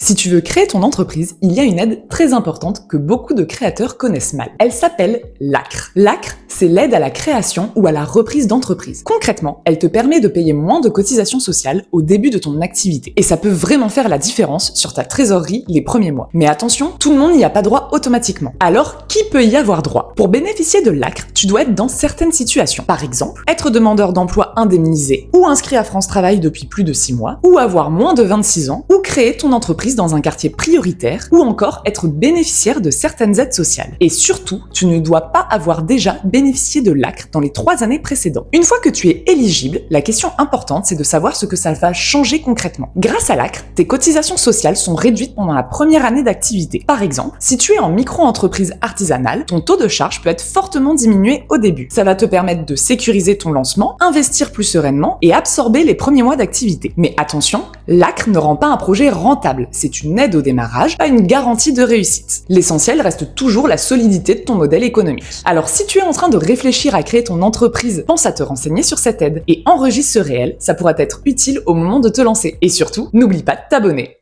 Si tu veux créer ton entreprise, il y a une aide très importante que beaucoup de créateurs connaissent mal. Elle s'appelle l'ACRE. L'ACRE, c'est l'aide à la création ou à la reprise d'entreprise. Concrètement, elle te permet de payer moins de cotisations sociales au début de ton activité. Et ça peut vraiment faire la différence sur ta trésorerie les premiers mois. Mais attention, tout le monde n'y a pas droit automatiquement. Alors, qui peut y avoir droit? Pour bénéficier de l'ACRE, tu dois être dans certaines situations. Par exemple, être demandeur d'emploi indemnisé ou inscrit à France Travail depuis plus de 6 mois, ou avoir moins de 26 ans, ou créer ton entreprise dans un quartier prioritaire, ou encore être bénéficiaire de certaines aides sociales. Et surtout, tu ne dois pas avoir déjà bénéficié de l'ACRE dans les 3 années précédentes. Une fois que tu es éligible, la question importante, c'est de savoir ce que ça va changer concrètement. Grâce à l'ACRE, tes cotisations sociales sont réduites pendant la première année d'activité. Par exemple, si tu es en micro-entreprise artisanale, ton taux de charge peut être fortement diminué au début. Ça va te permettre de sécuriser ton lancement, investir plus sereinement et absorber les premiers mois d'activité. Mais attention, l'ACRE ne rend pas un projet rentable. C'est une aide au démarrage, pas une garantie de réussite. L'essentiel reste toujours la solidité de ton modèle économique. Alors si tu es en train de réfléchir à créer ton entreprise, pense à te renseigner sur cette aide et enregistre ce réel, ça pourra être utile au moment de te lancer. Et surtout, n'oublie pas de t'abonner.